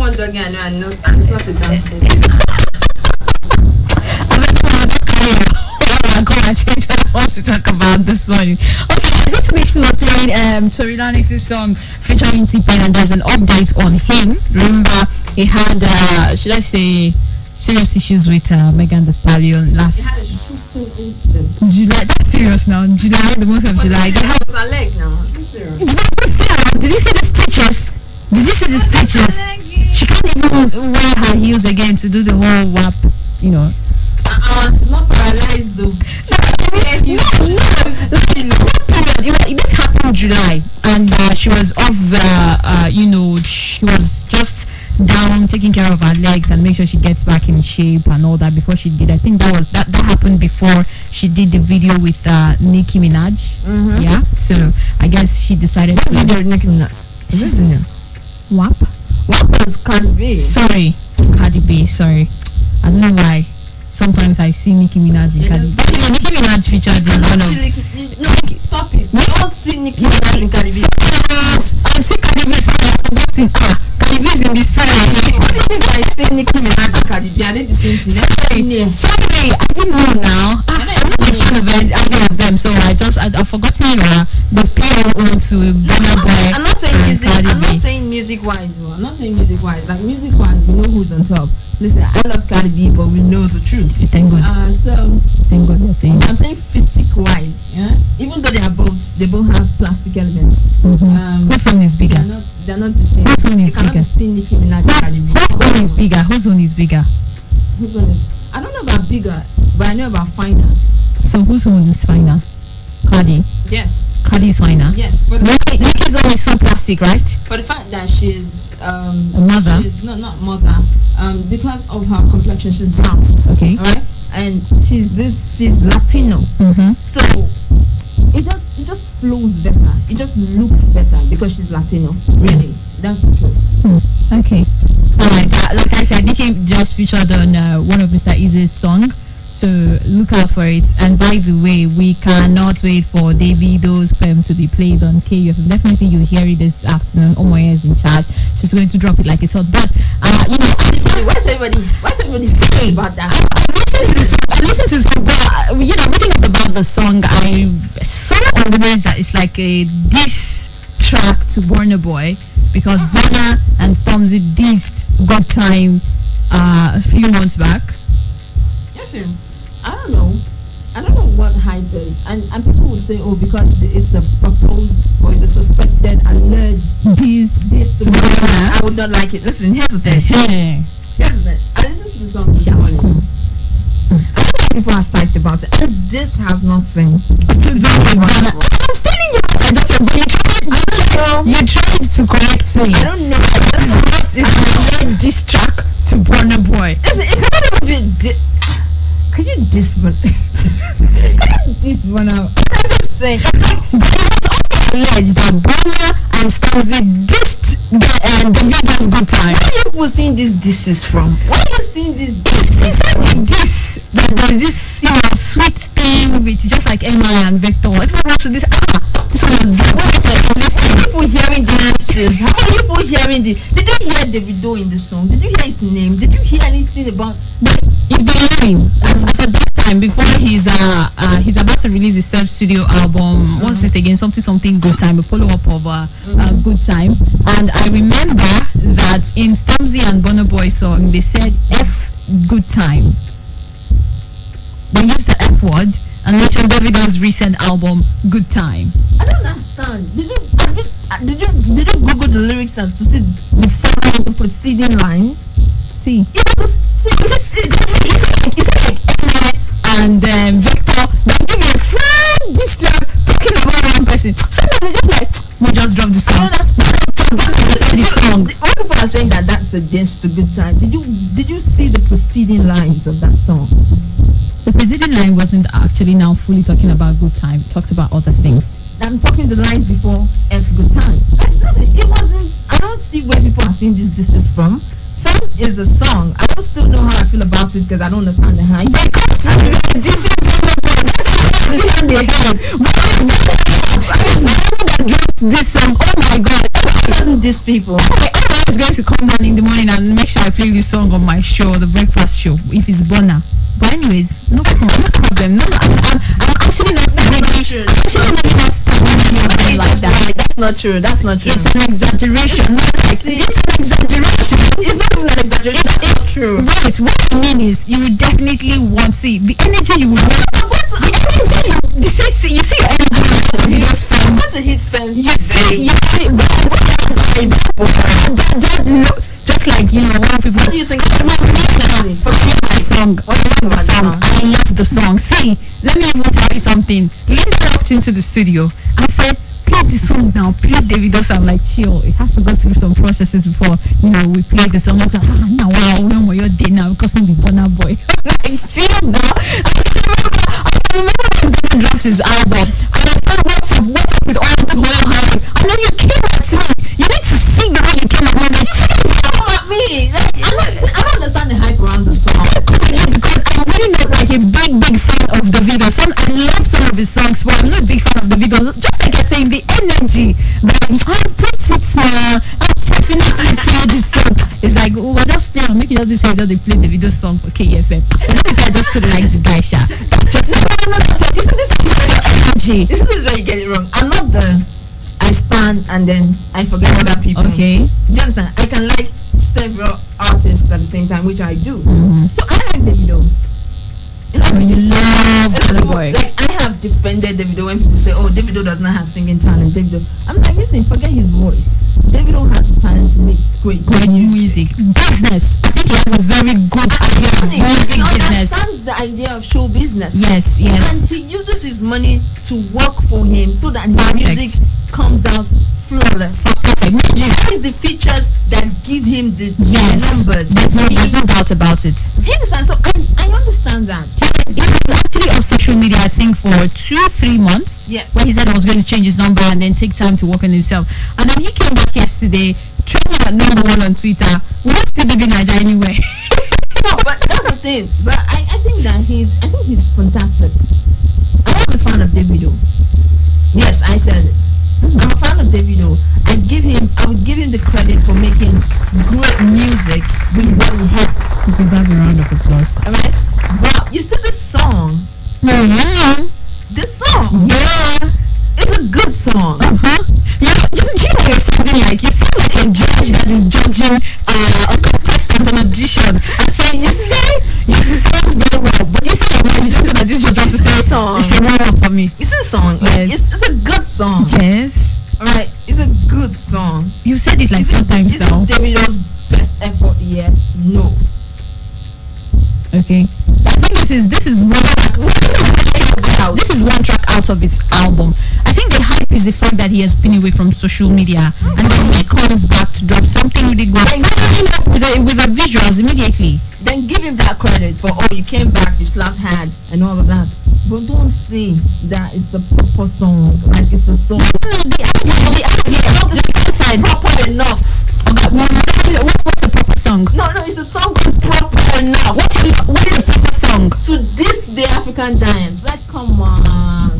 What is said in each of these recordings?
one dog and no, and it's not a dance thing. I want to talk about this one. Okay, I just finished playing Torylanix's song featuring T-Pain, and there's an update on him. Remember, he had should I say serious issues with Megan Thee Stallion last. He had a shooting incident. July. That's serious now. July, the month of July. They had it's a leg now. It's serious. Did you see the stitches? Did you see the stitches? She can't even wear her heels again to do the whole WAP, you know. She's not paralyzed though. It didn't happen in July, and she was off. You know, she was just down taking care of her legs and make sure she gets back in shape and all that before she did. I think that happened before she did the video with Nicki Minaj. Mm-hmm. Yeah, so I guess she decided to do Nicki Minaj. Is it WAP? WAP was Cardi B. Sorry, Cardi B. Sorry, I don't know why. Sometimes I see Nicki Minaj in Cardi B. Nicki Minaj featured in one of. No, stop it. We all see Nicki Minaj in Cardi B. I see Cardi B. Cardi B is in this time. What do you mean by saying Nicki Minaj and Cardi B? Are they the same thing? Sorry, I didn't know now. I'm not a fan of either of them, so I've forgotten the pair on to Burna Boy. I'm not saying music. I'm not saying music wise. I'm not saying music wise. Like music wise, we know who's on top. Listen, I love Cardi B, but we know the truth. Thank God. Thank God you're saying. I'm saying physique wise, yeah. Even though they both have plastic elements. Mm-hmm. Whose one is bigger? They're not the same. Whose one is you cannot bigger? see Nicki Minaj and Cardi B. Whose one is bigger? Whose one is bigger? Whose one is? I don't know about bigger, but I know about finer. So whose one is finer? Cardi. Yes. Cardi is finer. Yes. But Nicki's one is so plastic, right? For the fact that she's a mother. She's not mother. Because of her complexion, she's brown. Okay. All right. And she's Latino. Mm-hmm. So it just flows better. It just looks better because she's Latino. Really, that's the truth. Okay. Alright. Like I said, Nicki just featured on one of Mr. Easy's song. So look out for it. And by the way, we cannot wait for Davido's poem to be played on KUF. Definitely you'll hear it this afternoon. Omoye is in charge. She's going to drop it like it's hot. But you know, why is everybody saying about that? Listen to some, you know, reading up about the song, I saw on the news that it's like a diss track to Burna Boy, because Burna and Stormzy dissed Good Time a few months back. Yes, I don't know what hype is, and people would say, oh, because it's a proposed or it's a suspected alleged this to Burna, I would not like it. Listen, here's the thing. I listened to the song this morning. I think people are psyched about it, and this has nothing to do with Burna. I'm telling you, you tried to correct me. I don't know. What is the diss track to Burna Boy? Listen, it cannot even be. Can you diss Burna? Can you diss Burna? I'm just saying. Alleged that Burna and Stormzy dissed Davido's Good Time. Where are you people seeing these disses from? Where are you seeing these disses? It's not like this. That there's this, you know, sweet thing with just like Emma and Victor. Everyone wants to this. This one was people hearing the disses. How are people hearing the? Did you hear Davido in the song? Did you hear his name? Did you hear anything about? If they line, as at that time before he's about to release his third studio album. What's this again? Something Good Time, a follow up of Good Time. And I remember that in Stormzy and Burna Boy song they said F Good Time. They used the F word and mentioned Davido's recent album Good Time. I don't understand. Did you Google the lyrics and to see the preceding lines? See. And Victor, they give you a friend this track talking about one person. Sometimes they just like, we just drop this song. When people are saying that that's a diss to Good Time, did you see the preceding lines of that song? The preceding line wasn't actually now fully talking about Good Time. It talks about other things. I'm talking the lines before F Good Time. Listen, it wasn't. I don't see where people are seeing this is from. Fun is a song. I don't still know how I feel about it because I don't understand the hype. This song, oh my god, doesn't diss people. is going to come down in the morning and make sure I play this song on my show, the breakfast show, if it's Bonner. But anyways, no problem. No, I'm actually not saying like that. That's not true. That's not true. It's an exaggeration. It's an exaggeration. It's not even an exaggeration. It's not true. Right. What I mean is, you will definitely want to see the energy you will have. You see your energy. I want to hit fence. You see, just like, you know, one people. What do you think? Song. I love the song. See, let me even tell you something. Linda walked into the studio and said, play the song now, play Davido song. Like, chill, it has to go through some processes before, you know, we play the song. I was like, now wow, when you're day now, because I'm the Bonner boy. Like, chill now. I remember when Bonner dropped his album, and I said, what's up with all the whole hype? And then you came at me. You need to see the way you came at me. Like, come at me. Like, I don't understand the hype around the song. Because I'm really not like a big fan of the video. I love some of his songs, but I'm not a big fan of the video. Just like I saying, the energy. But I'm definitely play this song. It's like, oh, I just play. Make you just say that they play the video song for KFM. I just feel like the guy shot. Isn't this energy? Isn't this where you get it wrong? I'm not I stand and then I forget other people. Okay. Do you understand? I can like several artists at the same time, which I do. So I like Davido. You love the boy. Like, I have defended Davido when people say, "Oh, Davido does not have singing talent." Davido, I'm like, listen, forget his voice. Davido has the talent to make great music. Business. I think he has a very good idea of he business. understands the idea of show business. Yes. And he uses his money to work for him so that his music comes out flawless. That is the features that give him the numbers. There's no doubt about it. Do you understand? So I understand that. He was actually on social media, I think, for 2-3 months. Yes. Where he said he was going to change his number and then take time to work on himself. And then he came back yesterday, trending at #1 on Twitter. We're not still living Nigeria anyway. No, but that's the thing. But I think that he's fantastic. I'm a fan of Davido. Yes, I said it. I'm a fan of Davido. I would give him the credit for making great music with what he has. He deserves a round of applause. Alright? But you see this song. This song. Yeah. It's a good song. You know something like, you sound like a judge that is judging a contestant on audition and saying, you sound very well, but you sound like you just audition just to say Song. it's a one for me. You see the song? Yes. It's a good song. Yes. Alright, it's a good song. You said it like 4 times Is now. it Davido's best effort yet? No. Okay. I think this is one track out of its album. I think the hype is the fact that he has been away from social media and then he comes back to drop something really good with the visuals immediately. Then give him that credit for, oh, you came back, you slapped hard and all of that. But don't say that it's a proper song, like it's a song. The Proper enough. What's the proper song? No, it's a song proper enough. What is the proper song? To this the African giants. Like, come on.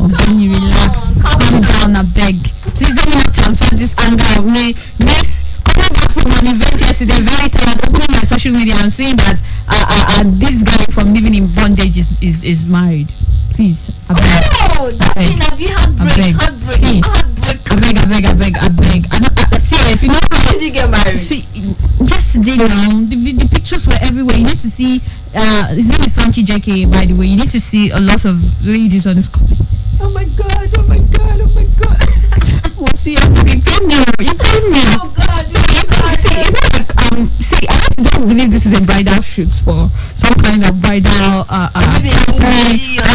Can you relax? Calm down, I beg. Please let me transfer this anger of me. Miss, coming back from an event yesterday, very tired, opening my social media and seeing that this guy from living in bondage is married. Please, I beg. Oh, that thing have you heartbreak. I beg. See, if you know How did you get married? see, yesterday now, the pictures were everywhere. You need to see, his name is Funky JK, by the way. You need to see a lot of ladies on his comments. Oh my god. What's the everything? You told me. Oh god. See, I just believe this is a bridal shoot for some kind of bridal Maybe a movie or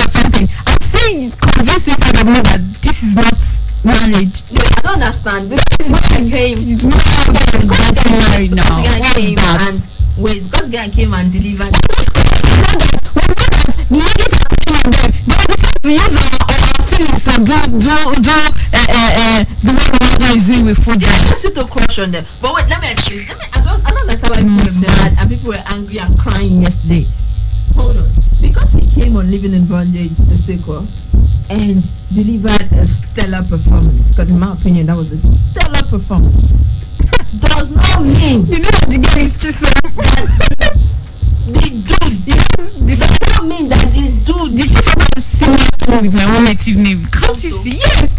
something. I'm saying convince me that this is not marriage. Wait, I don't understand. This guy came. It's not getting married now. Because guy came and delivered. They asked you to crush on them. But wait, let me explain. I don't understand why people were mad and people were angry and crying yesterday. Hold on. Because he came on Living in Bondage, the sequel, and delivered a stellar performance. Because in my opinion, that was a stellar performance. Does not mean You know that the guy is just the dude. Does not mean that the dude. this is similar with my own native name. Can't you see? Yes.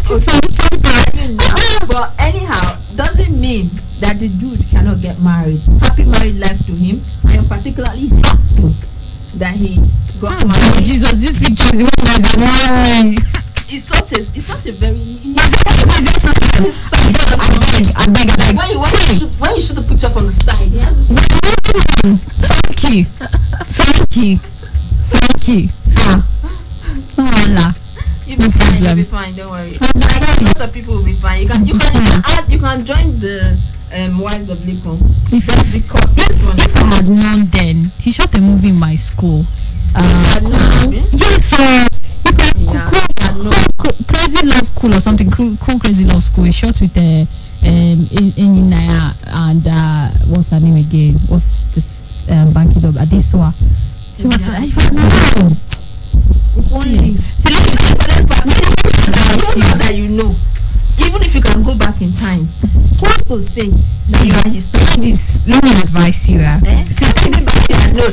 But anyhow, doesn't mean that the dude cannot get married. Happy married life to him. I am particularly happy that he got married. Jesus, this picture is amazing. It's such a very when you shoot the picture from the side, he has this Thank you. You'll be fine, don't worry. Lots of people will be fine. You can join the Wives of Lincoln. If I had known then, he shot a movie in my school. Crazy Love Cool or something. Cool Crazy Love School. He shot with Inaya and what's her name again? What's this Banky Dog Adiswa? She was if only. That you know. Even if you can go back in time, what's to say that you are his let me advise you. No, I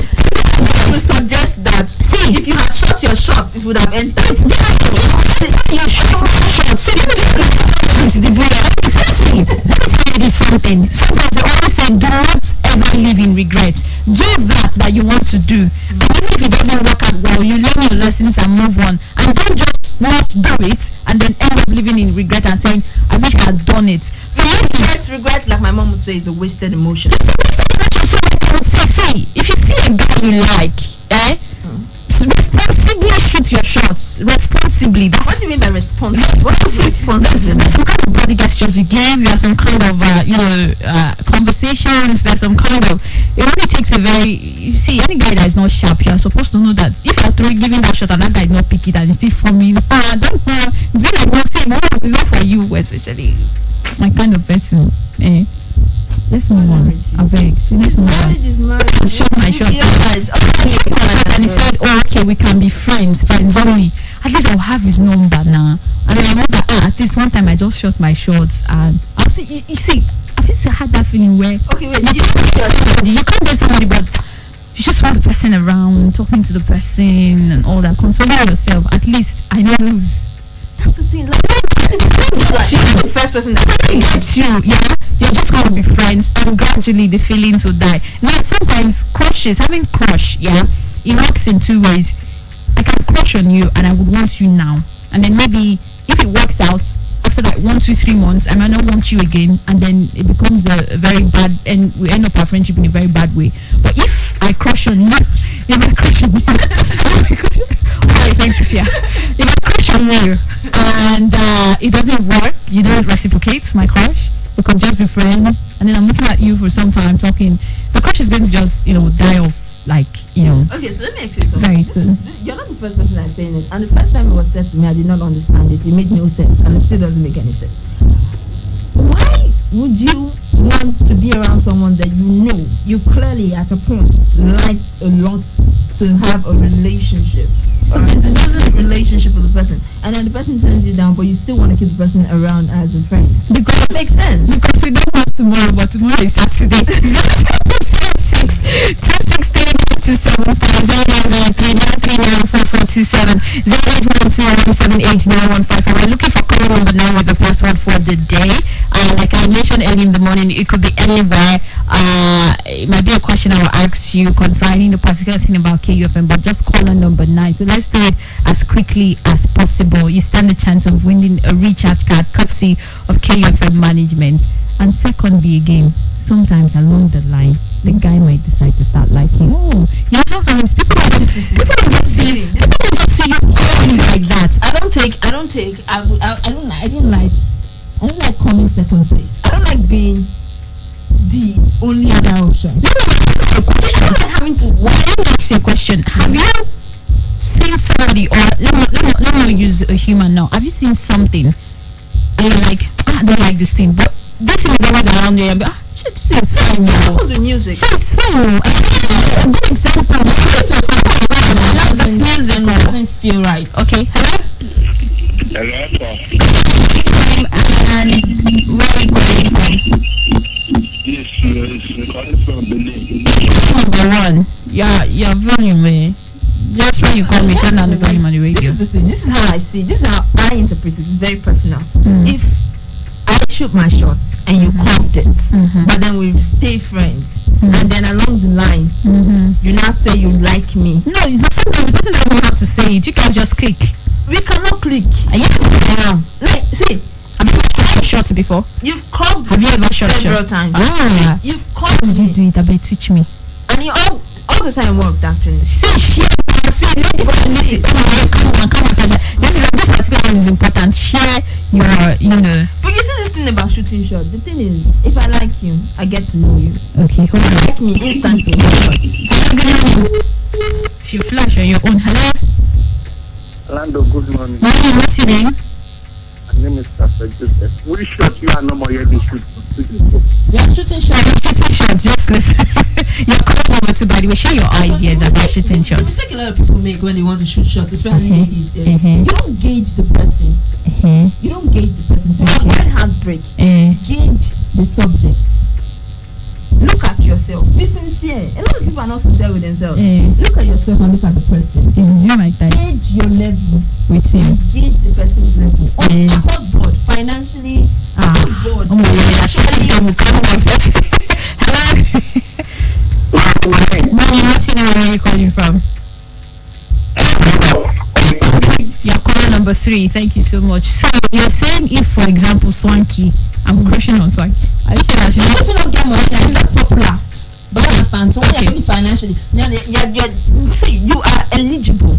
would suggest that if you had shot your shots, it would have entered. Something. Sometimes I always say, do not ever live in regret. Do that you want to do. And even if it doesn't work out well, you learn your lessons and move on. And don't just not do it and then end up living in regret and saying, I wish I had done it. So regret, like my mom would say, is a wasted emotion. See, if you see a guy you like, responsibly shoot your shots. Responsibly. What do you mean by responsible? What is responsible? There's some kind of body gestures you give. There's some kind of conversations. There's some kind of. It only takes a very. You see, any guy that is not sharp, you are supposed to know that if you are giving that shot and that guy is not pick it and he's still forming, don't know. It's not for you, especially my kind of person. Let's move on. I beg. Let's move on. Marriage is marriage. Shot my shot. And he said, "Oh, okay, we can be friends only. At least I'll have his number now." And I know that at least one time I just shot my shots, and I'll see. You see, I had that feeling where you can't get somebody, but you just want the person around, talking to the person and all that, consoling yourself. At least I know lose. That's the thing. Like the first person that gets you, you're just gonna be friends, and gradually the feelings will die. Now sometimes having crush, it works in two ways. I can crush on you and I would want you now, and then maybe if it works out after like 1, 2, 3 months, I might not want you again, and then it becomes a very bad, and we end up our friendship in a very bad way. But if I crush on you, if I crush on you, if I crush on you and it doesn't work, you don't reciprocate my crush, we can just be friends, and then I'm looking at you for some time talking, the crush is going to just die off, like Okay, so let me ask you something. Very soon. You're not the first person that's saying it, and the first time it was said to me, I did not understand it. It made no sense, and it still doesn't make any sense. Why would you want to be around someone that you clearly at a point liked a lot to have a relationship? Alright, and doesn't a relationship with the person, and then the person turns you down, but you still want to keep the person around as a friend? Because it makes sense. Because we don't have tomorrow, but tomorrow is Saturday. 267 We're looking for caller number 9 with the password for the day. Like I mentioned early in the morning, it could be anywhere. It might be a question I will ask you concerning the particular thing about KUFM, but just caller number 9. So let's do it as quickly as possible. You stand a chance of winning a recharge card courtesy of KUFM management. And secondly, again, sometimes along the line, the guy might decide to start liking. Sometimes people don't see you like that. I don't like coming second place. I don't like being the only other option. I don't like having to. Let me ask you a question. Have you seen somebody, or let me use a human now. Have you seen something and you're like, I don't like this thing, but this thing is always around you, and be, shit, this is fine now. What's with music? It's fine. A good example. The music doesn't feel right. Okay. Hello, and where are you calling from? This calling from Benin. Number one, your volume, eh? Just when you call me, turn down the volume on the This radio. is the thing. This is how I see. This is how I interpret it. It's very personal. Mm. If I shoot my shots and you called it, Mhm. but then we stay friends, Mm. and then along the line, Mm-hmm. you now say you like me. No, it's not something the person doesn't have to say it. You can just click. We cannot click. Yes, Now, like, see, have you shot shots before? you've called Have you ever shot several shots? times. Ah, You've called how did you me, do it? I bet teach me. and you all the time worked actually. This particular one is important. Share your, But you see this thing about shooting shot. The thing is, if I like you, I get to know you. Okay, hold on. Like me instantly. If you flash on your own. Hello? Orlando, good morning. Morning, what's your name? My name is Pastor Joseph. Which shot you are no more yet shoot? You're shooting shots. Shooting shots, just listen. You're calling number 2, by the way. Share your ideas about shooting The shots. mistake a lot of people make when they want to shoot shots, especially Mhm. ladies, is Mhm. you don't gauge the person. You don't gauge the person to avoid heartbreak. Gauge the subject. Look at yourself. Be sincere. A lot of people are not sincere with themselves. Look at yourself and look at the person. It's you like that Gauge your level. with him. Gauge the person's level. Mm. Across board, financially, across board. Oh my God, Actually, Hello? Morning, what's your name? Where are you calling from? You're calling number 3. Thank you so much. So you're saying if, for example, Swanky, I'm crushing on Swanky. Are you sure that you she's don't get money, and that's popular. Don't understand. So when Okay. you're doing financially, you are eligible.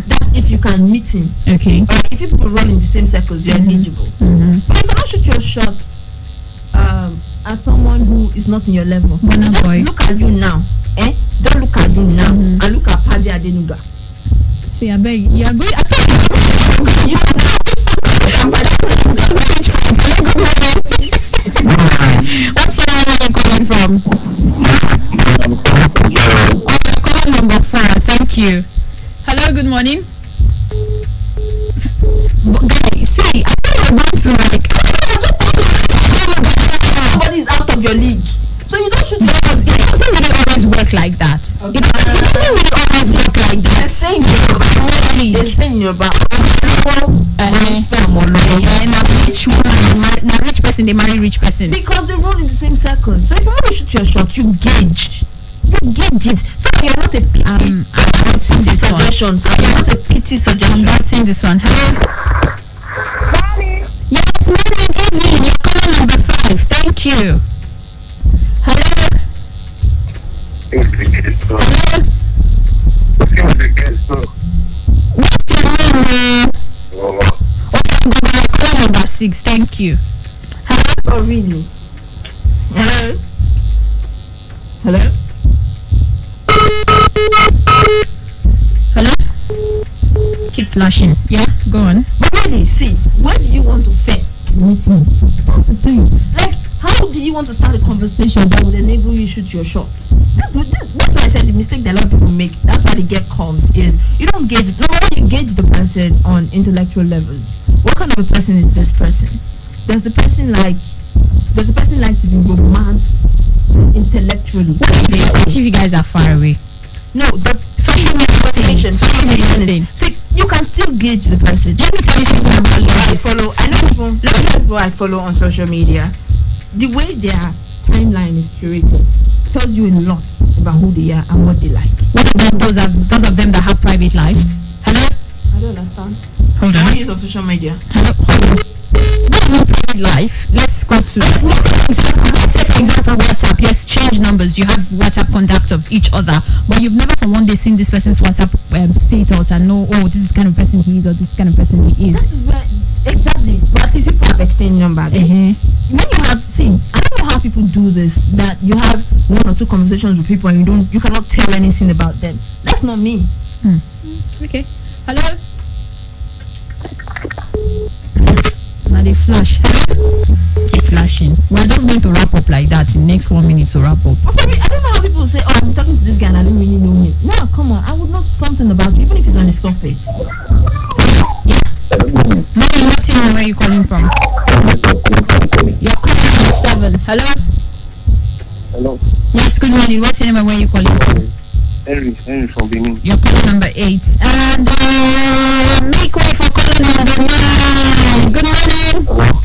That's if you can meet him. okay? Or if you people run in the same circles, you're eligible. But you cannot shoot your shots at someone who is not in your level. Burna Just Boy. look at you now. Don't look at you now and look at Paddy Adenuga. See, I beg you are going. You What's your name? Where are you calling from? Call number 4. Thank you. Hello, good morning. Guys, see, I think I went through like somebody's out of your league. So you don't shoot your shots. it doesn't really always work like that. Okay. It doesn't really always work like that. They're saying you're saying you're about Now rich person, they marry rich person. because they run in the same circle. So if you want to shoot your shot, you gauge. You gauge it. So you're not a pity I'm writing this one. suggestion. So you're not a pity I'm suggestion. writing this one. Hello? Yes, morning, evening. You're calling number 5. Thank you. Hello? Hello? What's your name? Call number 6. Thank you. Oh really? Hello? Hello? Hello? Keep flashing. Yeah, go on. But really, see, where do you want to first meet him? That's the thing. Like, how do you want to start a conversation that would enable you shoot your shot? That's why I said the mistake that a lot of people make. That's why they get called is you don't gauge. Number one, you gauge the person on intellectual levels. What kind of a person is this person? Does the person like to be romanced intellectually? What if you guys are far away? No, that's conversation. See, you can still gauge the person. Let me tell you something about ladies. I know people I follow on social media. The way their timeline is curated tells you a lot about who they are and what they like. What about those of them that have private lives? Hello? I don't understand. Hold on. What is on social media? Hello? Hold on. What is private life? Let's go to for example WhatsApp. Yes, change numbers. You have WhatsApp contact of each other, but you've never for one day seen this person's WhatsApp status and know, oh, this is the kind of person he is or this kind of person he is. That is where exactly. But at least people have exchange number. When you have I don't know how people do this. That you have 1 or 2 conversations with people and you cannot tell anything about them. That's not me. Okay. Hello? Now they flash. Keep flashing. We're just going to wrap up like that in the next 1 minute to wrap up. I don't know how people say, oh, I'm talking to this guy and I don't really know him. No, come on. I would know something about you, even if it's on the surface. Yeah. Mommy, what's your name? Where are you calling from? You're calling from 7. Hello? Hello. Yes, good morning. What's your name and where you calling from? Henry from Benin. You're calling number 8. And make way for calling number 9. Good morning. Hello.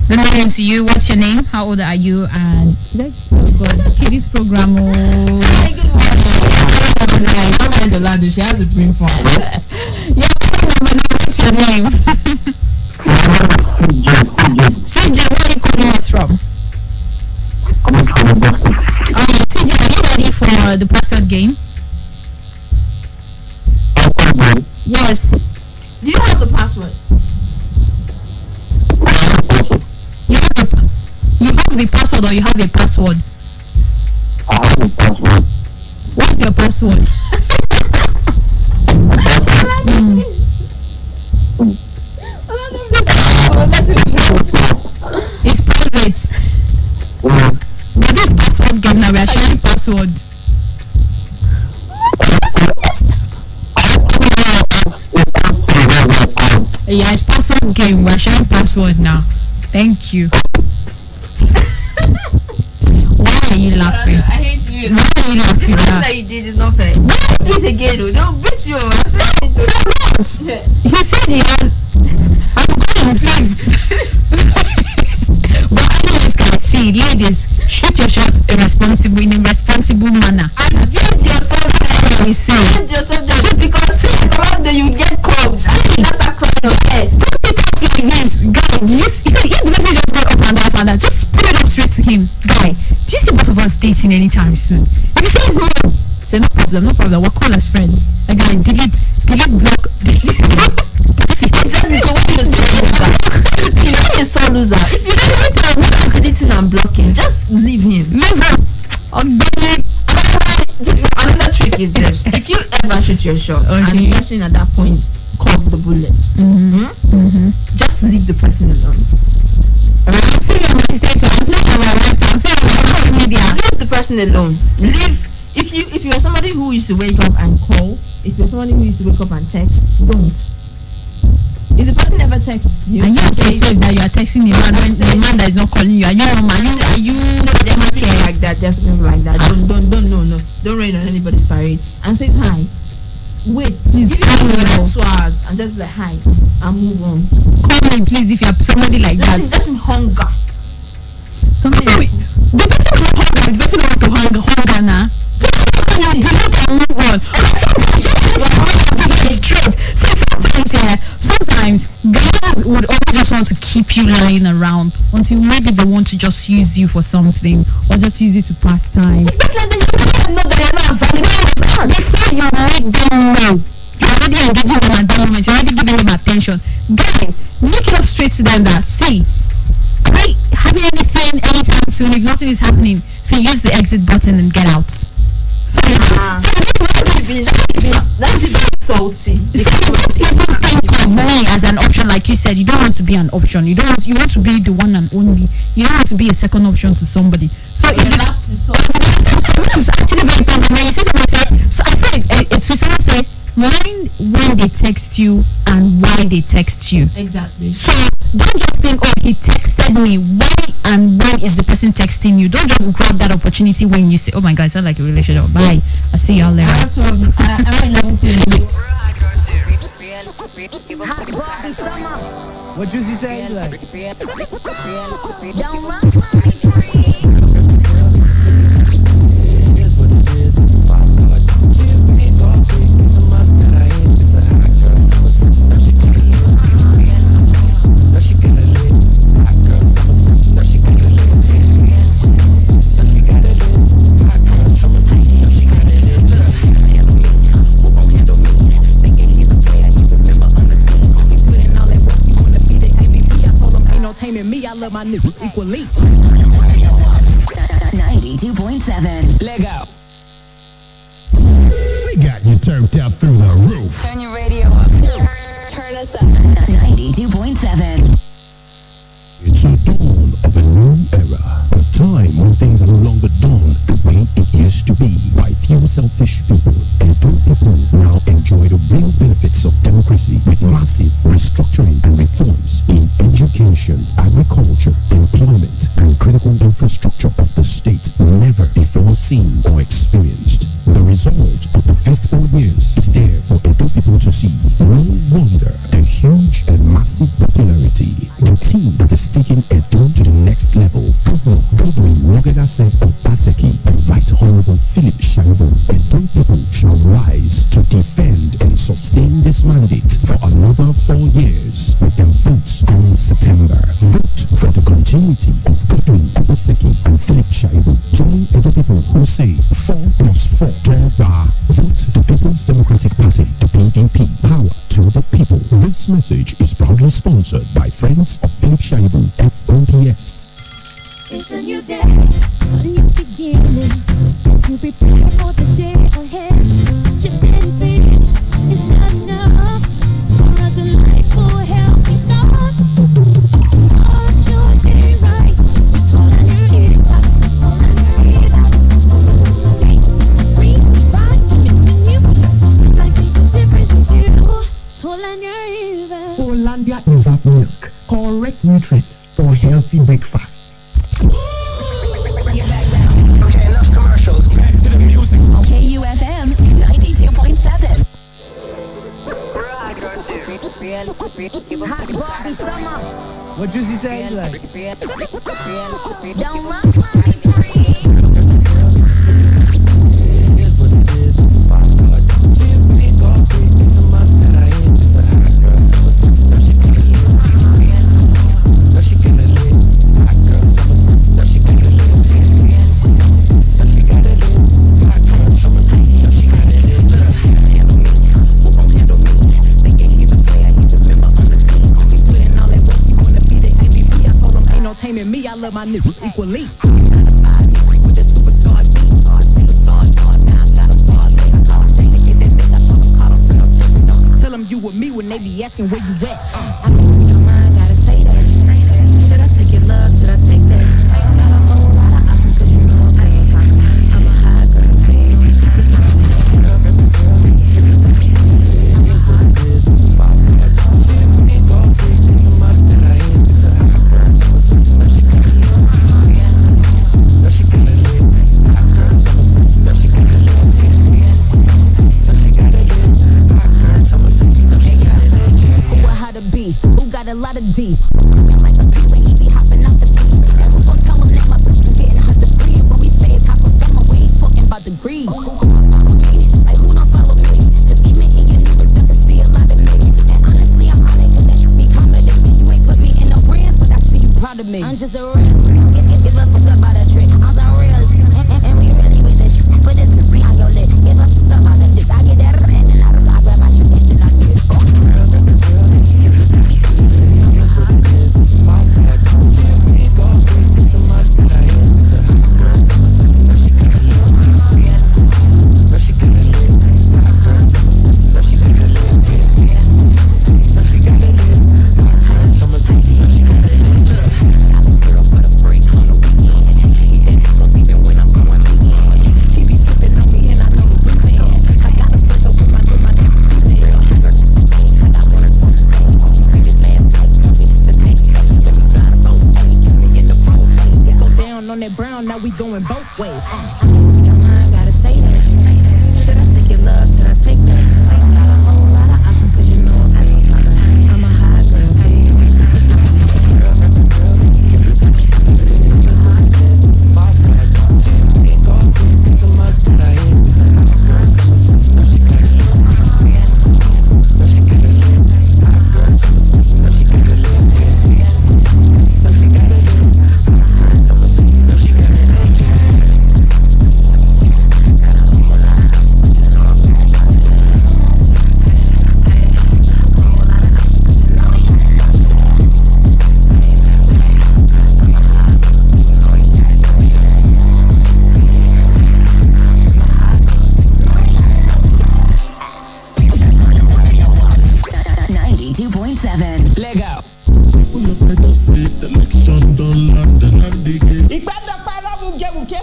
Good morning to you. What's your name? How old are you? And let's go. Okay, this program. Hey, good morning. Don't mind the land. She has a brain fart. Yeah, what's your name? CJ, where are you calling us from? Coming from the bus. CJ, are you ready for the password game? Yes. Do you have the password? You have the password, or you have a password? I have the password. What's your password? It's private. But this password game now, we are sharing password. Yeah, it's password game. We're sharing password now. Thank you. Why are you laughing? I hate you. Why are you laughing This now? that you did is not fair. Do it again, though. Don't beat you. He said he has. I'm going, please. But anyways, guys, see, ladies, shoot your shot in a responsible manner. And give yourself He said. Give yourself that because around there you get cold. You start crying your head. Guys, if the message just go up and down, just put it up straight to him. Guy, do you see both of us dating anytime soon? If he says no, say no problem, we're cool as friends. Again, delete, block. Exactly. So what you're saying is that you're so loser. If you don't start crediting and blocking, just leave him. Leave him. Another trick is this: if you ever shoot your shot and the person at that point caught the bullet, just leave the person alone. Leave the person alone. Leave. If you're somebody who used to wake up and call, if you're somebody who used to wake up and text, don't. If the person never texts you, and you say that you are texting the man when the man that is not calling you, are you like that? Just like that. Don't rain on anybody's parade and say hi. Wait, give it like 2 hours and just be like hi and move on. Call me please if you are somebody like that. That's hunger. Something. The person want to hunger now. Move on. Sometimes guys would always just want to keep you lying around until maybe they want to just use you for something or just use you to pass time. You make them know. You're already engaging them at that moment. You're already giving them attention. Guy, make it up straight to them that, see, are we having anything anytime soon? If nothing is happening, say use the exit button and get out. That's a bit salty. You think of me as an option, like you said. You don't want to be an option. You want to be the one and only. You don't want to be a second option to somebody. So your last resort. This is actually very important. When you say something, so I said it's when someone say mind when they text you and why they text you. Exactly. So don't just think, oh, he texted me. Why and when is the person texting you? Don't just grab that opportunity when you say, oh my God, it's not like a relationship. Bye. I'll see y'all later. What Juicy say? Like? Don't run my me, I love my niggas equally. 92.7. Leg out. We got you turned up through the roof. Turn your radio up. Turn us up. 92.7. It's a dawn of a new era. A time when things are no longer done the way it used to be by few selfish people. And two people now enjoy the real benefits of democracy with massive restructuring and reforms in education, agriculture, employment, and critical infrastructure of the state. Senator Godwin Mogadase Obaseki and Right Honorable Philip Shaibu, Edo people shall rise to defend and sustain this mandate for another 4 years with their votes come September. Vote for the continuity of Godwin Obaseki and Philip Shaibu. Join Edo people who say 4 plus 4 Toba. Vote the People's Democratic Party, the PDP. Power to the people. This message is proudly sponsored by Friends of Philip Shaibu, FOPS. It's a new day, a new beginning. To prepare for the day ahead. Just anything is not enough for a delightful, healthy start. Start your day right. All I need is all I need is read, vitamin news. Like it's a difference in you. All I need is Hollandia Invert Milk. Correct nutrients for healthy breakfast. Okay, enough commercials. Back to the music. KUFM 92.7. hot Barbie summer. What Juicy say? Like, Don't run my taming me, I love my niggas equally. Tell them you with me when they be asking where you at. I can't read your mind, gotta say that. Should I take your love? Should I take that? Got a whole lot of options, cause you know I'm a high girl, so you know she can stop. Who got a lot of D? Like a pee when he be hopping out the beat. And who gon' tell him that my bitch been getting hot to breathe? When we say it's hot for summer, we ain't talking about degrees. Who gon' follow me? Like who don't follow me? Cause even in your new I can see a lot of me. And honestly, I'm on it cause that should be comedy. You ain't put me in no brands, but I see you proud of me. I'm just a real, give a fuck about a trick. I'm so real, and we really with this shit. Put this on your lip, give a fuck about the dick. I get that and then I grab my shit and then I get it. Brown, now we going both ways. I can't read your mind, gotta say that. Should I take your love? Should I take that? Got a whole lot of options, cause you know I'm a high girl, so you know she can stop.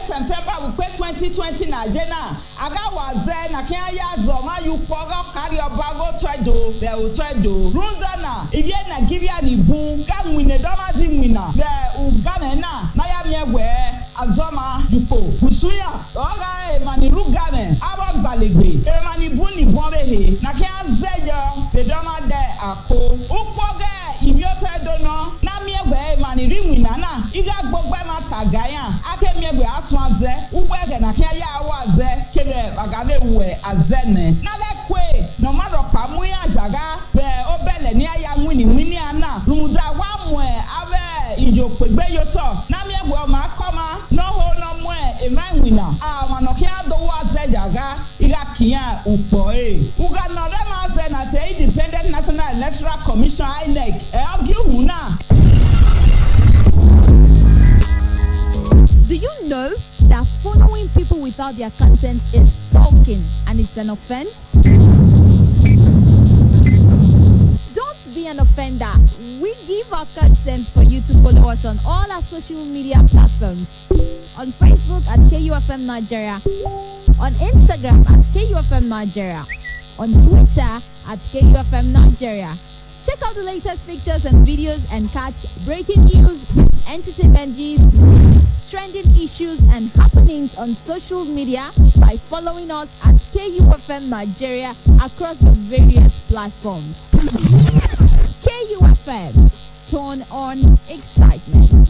September we pay 2020 na jena aga waze na kenya zoma you pogo carry your bago twedo be o twedo runda na ibie Nigeria ni bu ga mwine doma di mwina be u gamena na ya miegwe azoma yupo busuya oga e mani rugame abo gbalegbe e mani bu ni bonbehe na kenya zejo be doma de ako upoge ibio twedo no na miegwe e mani ri mwina na iga gbogbo ma tagai ya akemie gbe aswaze ugwege na kia ya awaze kebe bagave we azene na lekwe no mado pamu ya jaga be obele ni aya nwini ana rumuda wa mwe ave ijopegbe yoto na mi egbe o ma koma no ho no mwe emanwina mano kia do waze jaga iga kia upo uga no dem aze na the Independent National Electoral Commission INEC argue huna. Do you know that following people without their consent is stalking and it's an offense? Don't be an offender. We give our consent for you to follow us on all our social media platforms. On Facebook at KUFM Nigeria, on Instagram at KUFM Nigeria, on Twitter at KUFM Nigeria. Check out the latest pictures and videos and catch breaking news, entertainment gist, trending issues and happenings on social media by following us at KUFM Nigeria across the various platforms. KUFM, turn on excitement.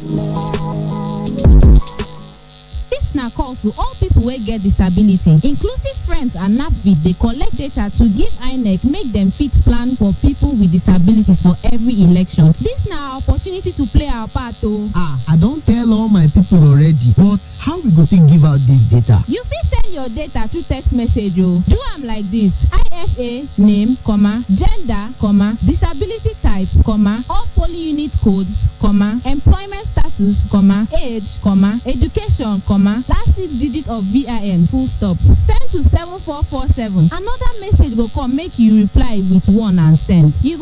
This na call to all people wey get disability. Inclusive Friends and NAPVID dey collect data to give INEC make dem fit plan for people with disabilities for every election. This na our opportunity to play our part o. I don tell all my people already, but how we go take give out this data? You fit send your data through text message o. Do am like this: IFA name, gender, disability type, all poly unit codes, employment status, age, education, last 6 digits of VIN, full stop. Send to 7447. Another message go come make you reply with 1 and send. You go